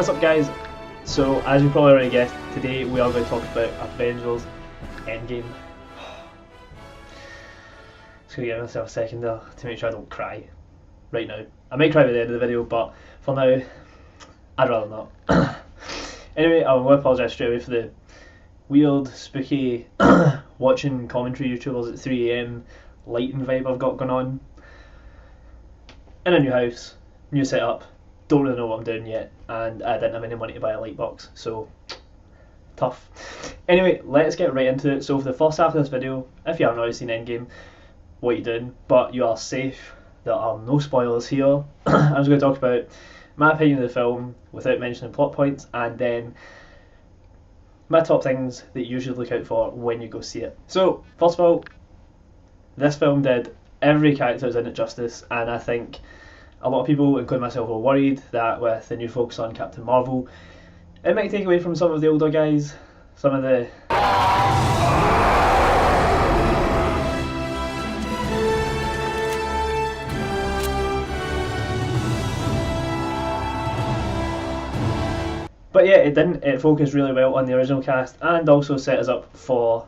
What's up guys? So as you probably already guessed, today we are going to talk about Avengers Endgame. Just going to give myself a second there to make sure I don't cry right now. I might cry by the end of the video, but for now I'd rather not. Anyway, I'm going to apologise straight away for the weird, spooky watching commentary YouTubers at 3 AM lighting vibe I've got going on. In a new house, new setup, don't really know what I'm doing yet, and I didn't have any money to buy a light box, so tough. Anyway, let's get right into it. So for the first half of this video, if you haven't already seen Endgame, what are you doing? But you are safe, there are no spoilers here. I'm just going to talk about my opinion of the film without mentioning plot points, and then my top things that you should look out for when you go see it. So first of all, this film did every character was in it justice, and I think a lot of people, including myself, were worried that with the new focus on Captain Marvel, it might take away from some of the older guys, some of the but yeah, it didn't. It focused really well on the original cast and also set us up for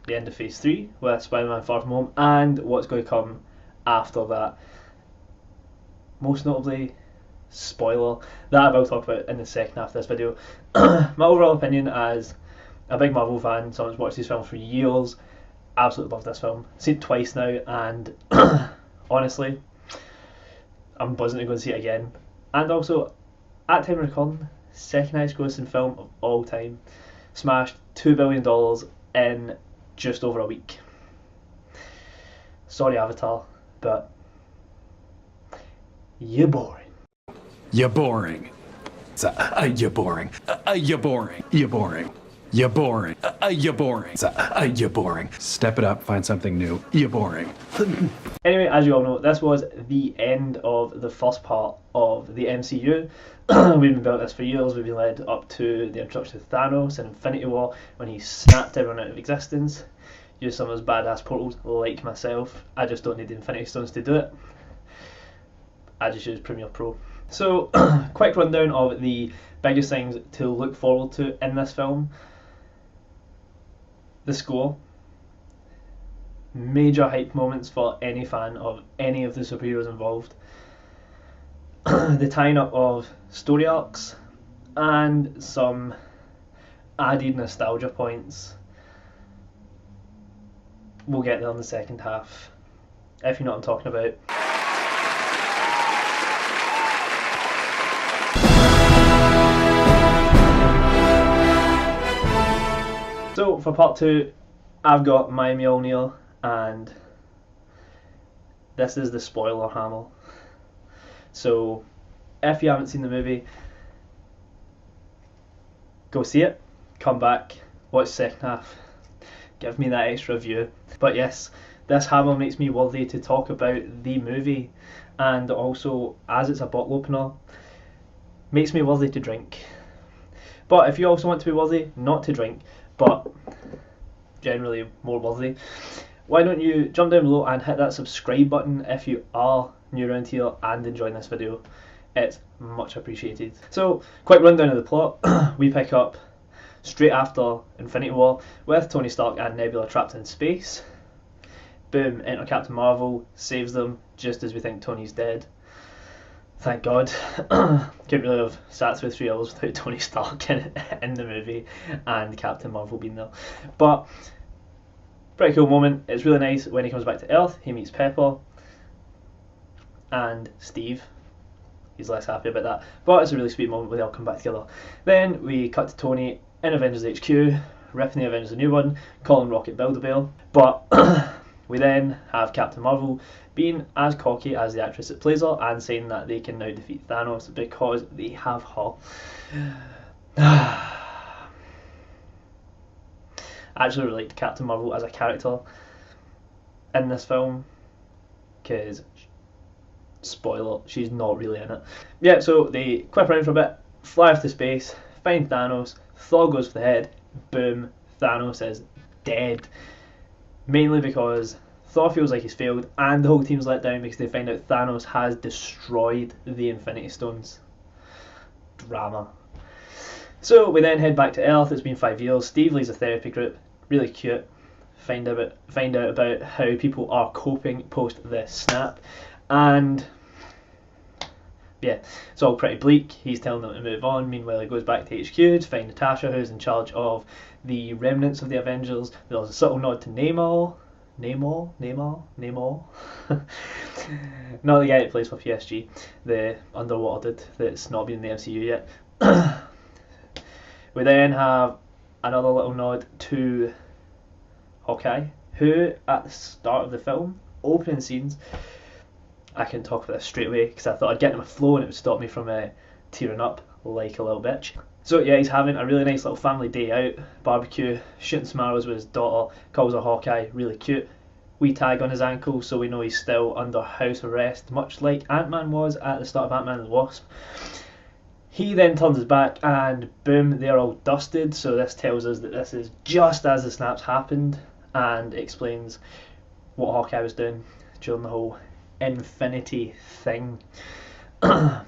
the end of Phase 3 with Spider-Man Far From Home and what's going to come after that. Most notably, spoiler, that I will talk about in the second half of this video. My overall opinion as a big Marvel fan, someone who's watched these films for years, absolutely love this film. Seen it twice now, and honestly, I'm buzzing to go and see it again. And also, at time of recording, second highest grossing film of all time. Smashed $2 billion in just over a week. Sorry Avatar, but you're boring. You're boring. You're boring. You're boring. You're boring. You're boring. You're boring. You're boring. Step it up, find something new. You're boring. Anyway, as you all know, this was the end of the first part of the MCU. We've been building this for years. We've been led up to the introduction of Thanos in Infinity War when he snapped everyone out of existence. Used some of those badass portals like myself. I just don't need the Infinity Stones to do it. I just use Premiere Pro. So, quick rundown of the biggest things to look forward to in this film. The score. Major hype moments for any fan of any of the superheroes involved. The tying up of story arcs and some added nostalgia points. We'll get there in the second half, if you know what I'm talking about. So for part 2, I've got my Mjolnir, and this is the spoiler hammer. So if you haven't seen the movie, go see it, come back, watch the second half, give me that extra view. But yes, this hammer makes me worthy to talk about the movie, and also, as it's a bottle opener, makes me worthy to drink. But if you also want to be worthy not to drink, but generally more worthy, why don't you jump down below and hit that subscribe button if you are new around here and enjoying this video. It's much appreciated. So, quick rundown of the plot. We pick up straight after Infinity War with Tony Stark and Nebula trapped in space. Boom, enter Captain Marvel, saves them just as we think Tony's dead. Thank God. Couldn't really have sat through 3 hours without Tony Stark in the movie and Captain Marvel being there. But pretty cool moment. It's really nice when he comes back to Earth. He meets Pepper and Steve. He's less happy about that, but it's a really sweet moment where they all come back together. Then we cut to Tony in Avengers HQ, ripping the Avengers a new one, calling Rocket Build-A-Bear. But we then have Captain Marvel being as cocky as the actress that plays her and saying that they can now defeat Thanos because they have her. I actually really liked Captain Marvel as a character in this film, because, spoiler, she's not really in it. Yeah, so they quip around for a bit, fly off to space, find Thanos, Thor goes for the head, boom, Thanos is dead. Mainly because Thor feels like he's failed and the whole team's let down because they find out Thanos has destroyed the Infinity Stones. Drama. So we then head back to Earth. It's been 5 years. Steve leads a therapy group, really cute. Find out about how people are coping post the snap, and yeah, it's all pretty bleak. He's telling them to move on. Meanwhile, he goes back to HQ to find Natasha, who's in charge of the remnants of the Avengers. There's a subtle nod to Namor. Not the guy that plays for PSG, the underwater dude that's not been in the MCU yet. We then have another little nod to Hawkeye, who at the start of the film, opening scenes, I can talk about this straight away because I thought I'd get in a flow and it would stop me from tearing up like a little bitch. So yeah, he's having a really nice little family day out, barbecue, shooting some arrows with his daughter, calls her Hawkeye, really cute. Wee tag on his ankle so we know he's still under house arrest, much like Ant-Man was at the start of Ant-Man and the Wasp. He then turns his back and boom, they're all dusted, so this tells us that this is just as the snaps happened and explains what Hawkeye was doing during the whole Infinity thing. It's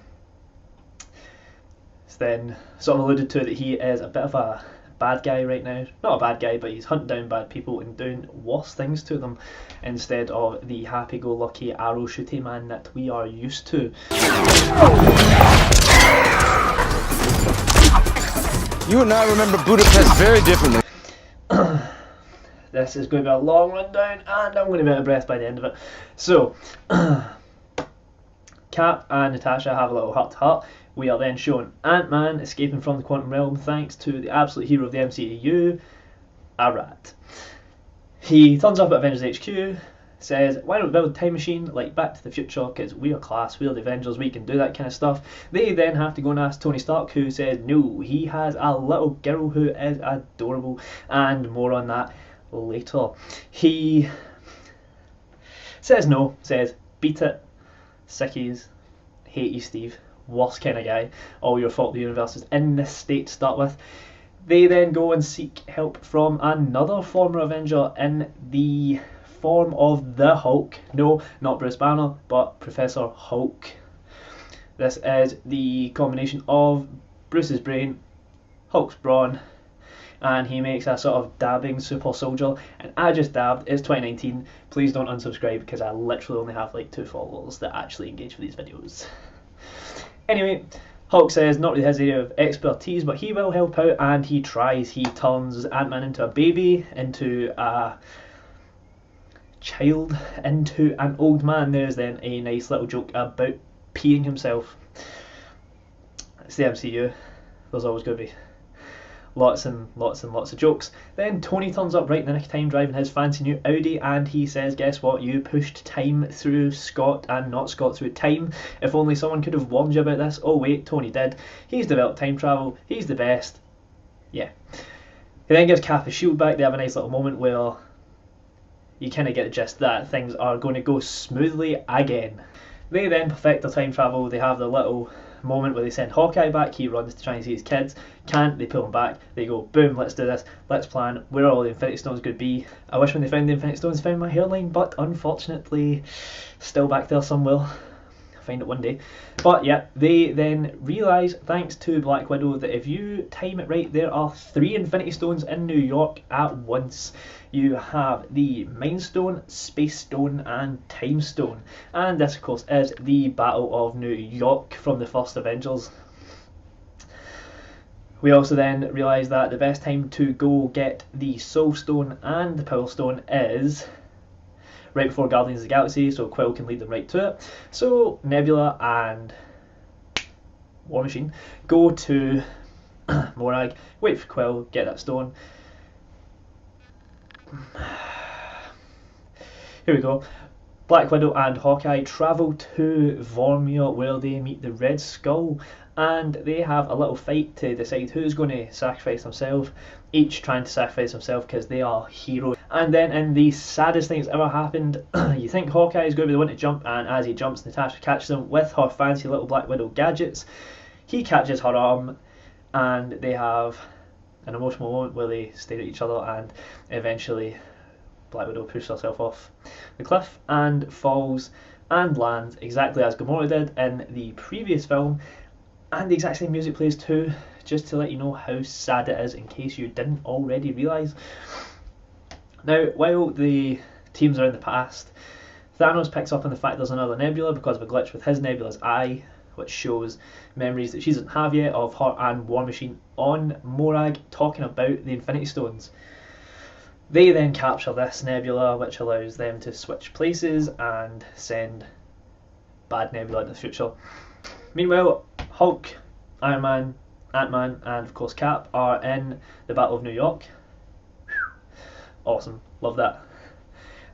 then sort of alluded to that he is a bit of a bad guy right now. Not a bad guy, but he's hunting down bad people and doing worse things to them instead of the happy-go-lucky arrow shooty man that we are used to. You and I remember Budapest very differently. This is going to be a long rundown and I'm going to be out of breath by the end of it. So, Cap and Natasha have a little heart-to-heart. We are then shown Ant-Man escaping from the quantum realm thanks to the absolute hero of the MCU, a rat. He turns up at Avengers HQ, says, why don't we build a time machine like Back to the Future, because we are class, we are the Avengers, we can do that kind of stuff. They then have to go and ask Tony Stark, who says no, he has a little girl who is adorable, and more on that later. He says no, says beat it, sickies, hate you Steve, worst kind of guy, all your fault the universe is in this state to start with. They then go and seek help from another former Avenger in the form of the Hulk. No, not Bruce Banner, but Professor Hulk. This is the combination of Bruce's brain, Hulk's brawn, and he makes a sort of dabbing super soldier. And I just dabbed, it's 2019, please don't unsubscribe because I literally only have like 2 followers that actually engage with these videos. Anyway, Hulk says not really his area of expertise, but he will help out and he tries. He turns Ant-Man into a baby, into a child, into an old man. There's then a nice little joke about peeing himself. It's the MCU, there's always going to be lots and lots of jokes. Then Tony turns up right in the nick of time driving his fancy new Audi and he says, guess what, you pushed time through Scott and not Scott through time. If only someone could have warned you about this. Oh wait, Tony did. He's developed time travel, he's the best. Yeah. He then gives Cap his shield back. They have a nice little moment where you kind of get the gist that things are going to go smoothly again. They then perfect their time travel. They have their little moment where they send Hawkeye back. He runs to try and see his kids, can't, they pull him back. They go, boom, let's do this, let's plan where all the Infinity Stones could be. I wish when they found the Infinity Stones found my hairline, but unfortunately still back there somewhere. I'll find it one day. But yeah, they then realise, thanks to Black Widow, that if you time it right, there are 3 Infinity Stones in New York at once. You have the Mind Stone, Space Stone and Time Stone. And this of course is the Battle of New York from the first Avengers. We also then realise that the best time to go get the Soul Stone and the Power Stone is right before Guardians of the Galaxy, so Quill can lead them right to it. So Nebula and War Machine go to Morag, wait for Quill, get that stone. Here we go. Black Widow and Hawkeye travel to Vormir where they meet the Red Skull and they have a little fight to decide who's going to sacrifice themselves, each trying to sacrifice themselves because they are heroes. And then in the saddest thing that's ever happened, you think Hawkeye is going to be the one to jump, and as he jumps, Natasha catches him with her fancy little Black Widow gadgets. He catches her arm and they have an emotional moment where they stare at each other and eventually Black Widow pushes herself off the cliff and falls and lands exactly as Gamora did in the previous film, And the exact same music plays too, just to let you know how sad it is in case you didn't already realise. Now, while the teams are in the past, Thanos picks up on the fact there's another Nebula because of a glitch with his Nebula's eye, which shows memories that she doesn't have yet of her and War Machine on Morag talking about the Infinity Stones. They then capture this Nebula, which allows them to switch places and send bad Nebula into the future. Meanwhile, Hulk, Iron Man, Ant-Man and of course Cap are in the Battle of New York. Awesome, love that.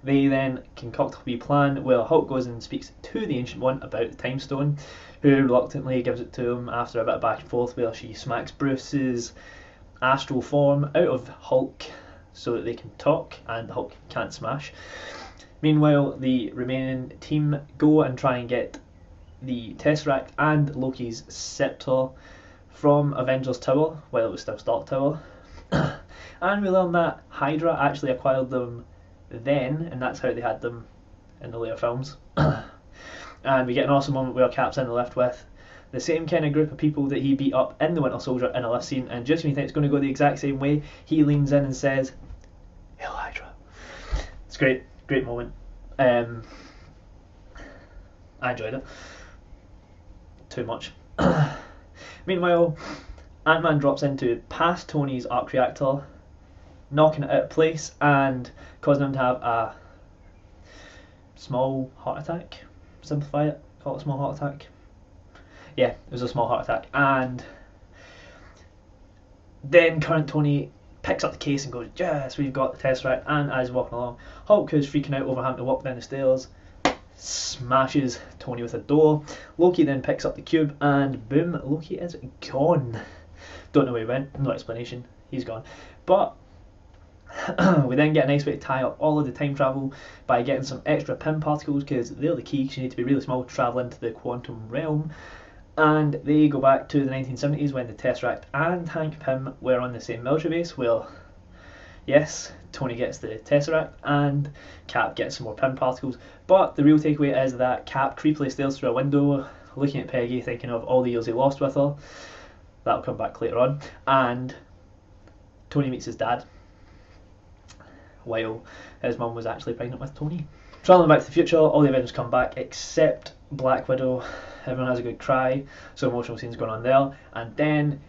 They then concoct a wee plan where Hulk goes and speaks to the Ancient One about the Time Stone, who reluctantly gives it to him after a bit of back and forth where she smacks Bruce's astral form out of Hulk so that they can talk and Hulk can't smash. Meanwhile, the remaining team go and try and get the Tesseract and Loki's scepter from Avengers Tower while it was still Stark Tower. And we learn that Hydra actually acquired them then, and that's how they had them in the later films. And we get an awesome moment where Cap's in the lift with the same kind of group of people that he beat up in the Winter Soldier in a lift scene, and just when you think it's going to go the exact same way, he leans in and says, "Hail Hydra." It's great, great moment. I enjoyed it. Too much. Meanwhile, Ant-Man drops into past Tony's arc reactor, knocking it out of place and causing him to have a small heart attack. Simplify it, call it a small heart attack. Yeah, it was a small heart attack. And then current Tony picks up the case and goes, "Yes, we've got the Tesseract." And as he's walking along, Hulk, who's freaking out over having to walk down the stairs, smashes Tony with a door. Loki then picks up the cube and boom, Loki is gone. Don't know where he went, no explanation, he's gone. But we then get a nice way to tie up all of the time travel by getting some extra Pym particles, because they're the key, because you need to be really small to travel into the quantum realm. And they go back to the 1970s when the Tesseract and Hank Pym were on the same military base, where, yes, Tony gets the Tesseract and Cap gets some more Pym particles. But the real takeaway is that Cap creepily stares through a window, looking at Peggy, thinking of all the years he lost with her. That'll come back later on. And Tony meets his dad, while his mum was actually pregnant with Tony. Travelling back to the future, all the Avengers come back except Black Widow. Everyone has a good cry, so emotional scenes going on there. And then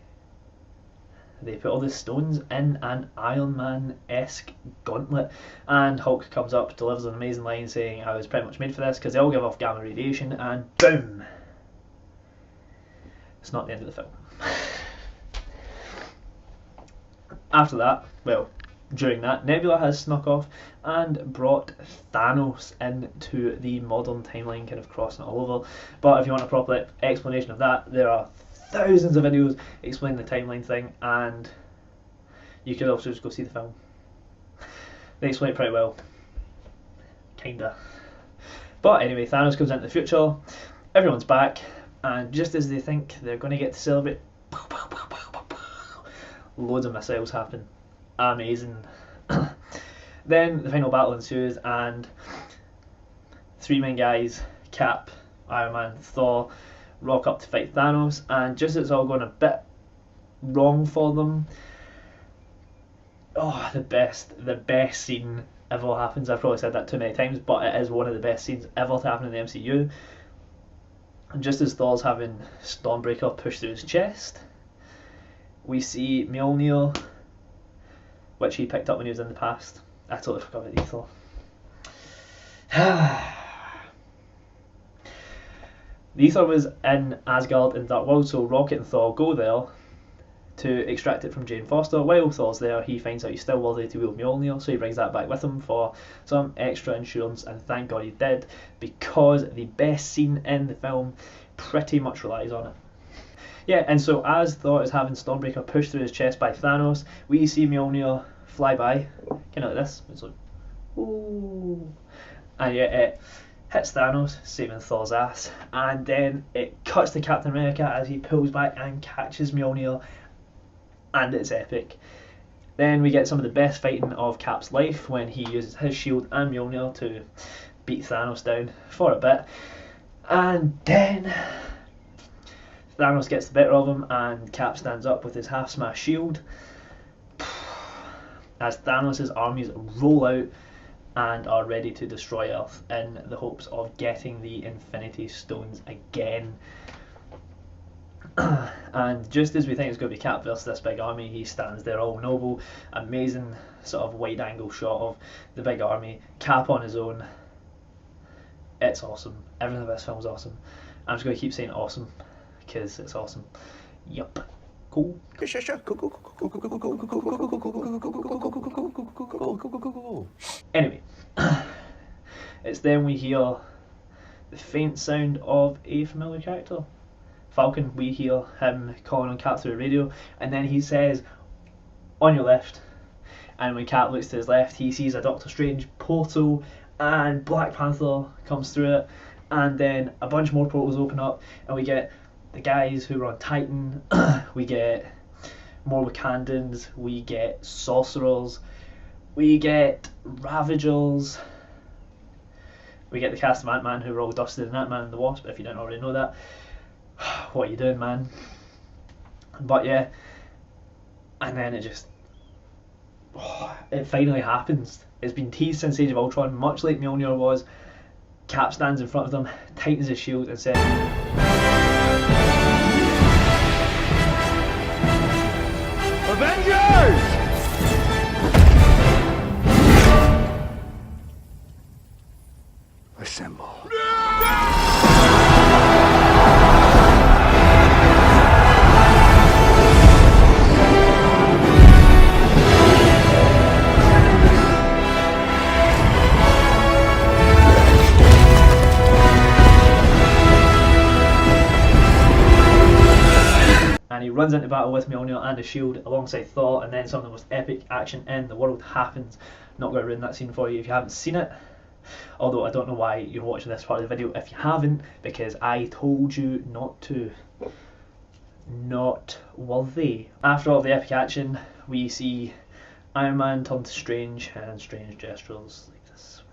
they put all the stones in an Iron Man-esque gauntlet, and Hulk comes up, delivers an amazing line saying, "I was pretty much made for this," because they all give off gamma radiation, and boom! It's not the end of the film. After that, well, during that, Nebula has snuck off and brought Thanos into the modern timeline, kind of crossing it all over. But if you want a proper explanation of that, there are thousands of videos explaining the timeline thing, and you could also just go see the film. They explain it pretty well. Kinda. But anyway, Thanos comes into the future, everyone's back, and just as they think they're going to get to celebrate, loads of missiles happen. Amazing. Then the final battle ensues, and three main guys, Cap, Iron Man, Thor, rock up to fight Thanos, and just as it's all going a bit wrong for them, the best scene ever happens. I've probably said that too many times, but it is one of the best scenes ever to happen in the MCU. And just as Thor's having Stormbreaker push through his chest, we see Mjolnir, which he picked up when he was in the past. I totally forgot about the Ether. The Ether was in Asgard in Dark World, so Rocket and Thor go there to extract it from Jane Foster. While Thor's there, he finds out he's still worthy to wield Mjolnir, so he brings that back with him for some extra insurance, and thank God he did, because the best scene in the film pretty much relies on it. Yeah, and so as Thor is having Stormbreaker pushed through his chest by Thanos, we see Mjolnir fly by, kind of like this. It's like, ooh. And yeah, it hits Thanos, saving Thor's ass, and then it cuts to Captain America as he pulls back and catches Mjolnir, and it's epic. Then we get some of the best fighting of Cap's life when he uses his shield and Mjolnir to beat Thanos down for a bit, and then Thanos gets the better of him, and Cap stands up with his half-smash shield as Thanos' armies roll out and are ready to destroy Earth in the hopes of getting the Infinity Stones again. And just as we think it's going to be Cap versus this big army, he stands there all noble. Amazing sort of wide angle shot of the big army, Cap on his own. It's awesome. Everything about this film is awesome. I'm just going to keep saying awesome because it's awesome. Yup. Cool. Anyway, it's then we hear the faint sound of a familiar character. Falcon, we hear him calling on Cap through the radio, and then he says, "On your left." And when Cap looks to his left, he sees a Doctor Strange portal, and Black Panther comes through it, and then a bunch more portals open up, and we get the guys who were on Titan, we get more Wakandans, we get sorcerers, we get Ravagers, we get the cast of Ant-Man who were all dusted in Ant-Man and the Wasp, if you didn't already know that. What are you doing, man? But yeah, and then it just, it finally happens. It's been teased since Age of Ultron, much like Mjolnir was. Cap stands in front of them, tightens his shield and says, Avengers! Assemble. and he runs into battle with Mjolnir and a shield alongside Thor, and then some of the most epic action in the world happens. Not going to ruin that scene for you if you haven't seen it, although I don't know why you're watching this part of the video if you haven't, because I told you not to. Not worthy. After all of the epic action, we see Iron Man turn to Strange, and Strange gestures like this,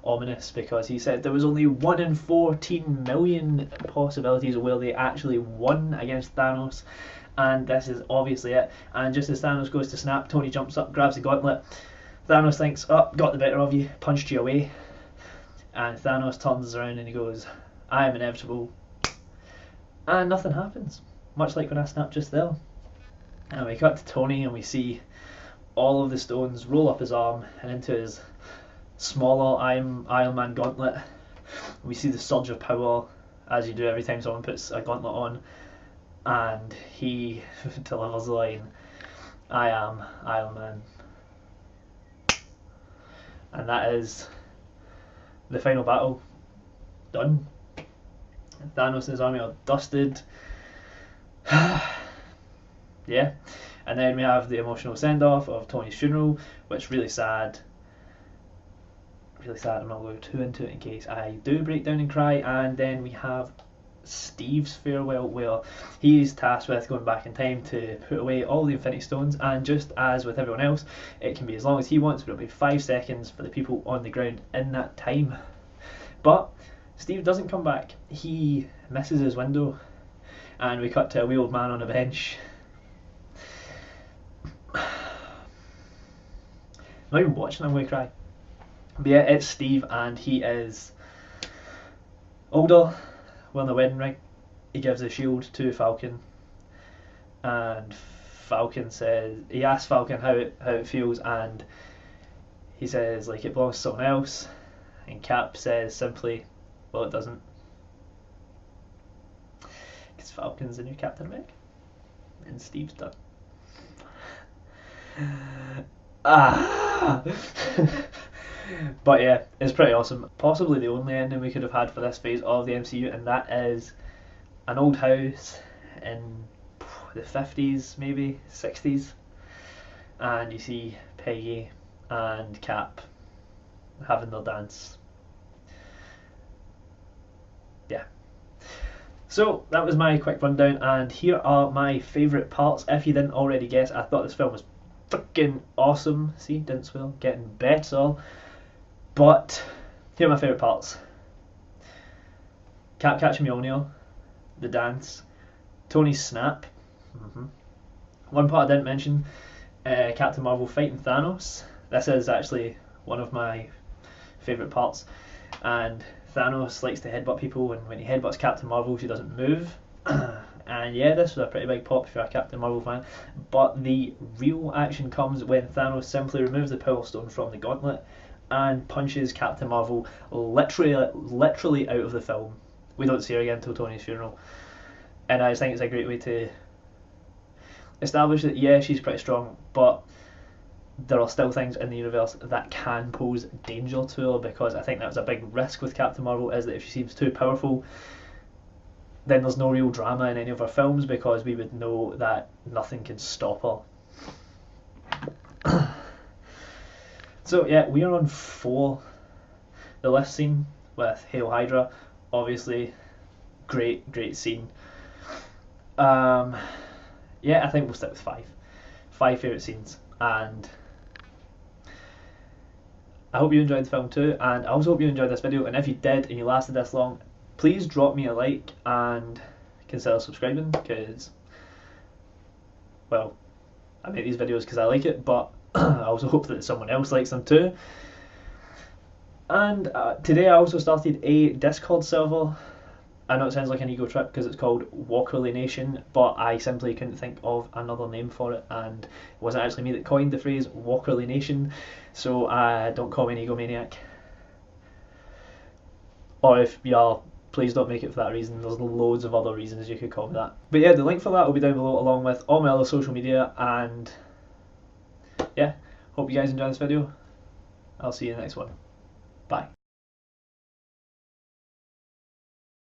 ominous, because he said there was only 1 in 14 million possibilities where they actually won against Thanos, and this is obviously it. And just as Thanos goes to snap, Tony jumps up, grabs the gauntlet. Thanos thinks, "Oh, got the better of you," punched you away, and Thanos turns around and he goes, "I am inevitable," and nothing happens, much like when I snapped just there. And we cut to Tony and we see all of the stones roll up his arm and into his smaller Iron Man gauntlet. We see the surge of power, as you do every time someone puts a gauntlet on, and he delivers the line, "I am Iron Man." And that is the final battle done. Thanos and his army are dusted. Yeah, and then we have the emotional send-off of Tony's funeral, which is really sad. Really sad. I'm not going to go too into it in case I do break down and cry. And then we have Steve's farewell, where he's tasked with going back in time to put away all the Infinity Stones, and just as with everyone else, it can be as long as he wants, but it'll be 5 seconds for the people on the ground in that time. But Steve doesn't come back. He misses his window, and we cut to a wee old man on a bench. Not even watching, I'm going to cry. But yeah, it's Steve, and he is older, wearing a wedding ring. He gives a shield to Falcon, and Falcon says, he asks Falcon how it feels, and he says like it belongs to someone else, and Cap says simply, "Well, it doesn't," because Falcon's the new Captain America, and Steve's done. But yeah, it's pretty awesome. Possibly the only ending we could have had for this phase of the MCU, and that is an old house in the 50s, maybe 60s, and you see Peggy and Cap having their dance. Yeah. So that was my quick rundown, and here are my favourite parts. If you didn't already guess, I thought this film was freaking awesome. See, didn't swear, getting better. But here are my favourite parts. Cap catching Mjolnir, the dance, Tony's snap. One part I didn't mention, Captain Marvel fighting Thanos. This is actually one of my favourite parts, and Thanos likes to headbutt people, and when he headbutts Captain Marvel she doesn't move. And yeah, this was a pretty big pop if you're a Captain Marvel fan, but the real action comes when Thanos simply removes the Power Stone from the gauntlet and punches Captain Marvel literally out of the film. We don't see her again until Tony's funeral, and I just think it's a great way to establish that yeah, she's pretty strong, but there are still things in the universe that can pose danger to her, because I think that was a big risk with Captain Marvel, is that if she seems too powerful, then there's no real drama in any of her films, because we would know that nothing can stop her. So yeah, we are on 4. The lift scene with Hail Hydra, obviously great scene. Yeah, I think we'll stick with 5 favourite scenes, and I hope you enjoyed the film too, and I also hope you enjoyed this video, and if you did and you lasted this long, please drop me a like and consider subscribing, because, well, I make these videos because I like it, but I also hope that someone else likes them too. And today I also started a Discord server. I know it sounds like an ego trip because it's called WALKERLYNATION, but I simply couldn't think of another name for it, and it wasn't actually me that coined the phrase WALKERLYNATION, so don't call me an egomaniac. Or if you are, please don't make it for that reason. There's loads of other reasons you could call me that. But yeah, the link for that will be down below, along with all my other social media, and yeah, hope you guys enjoy this video. I'll see you in the next one. Bye.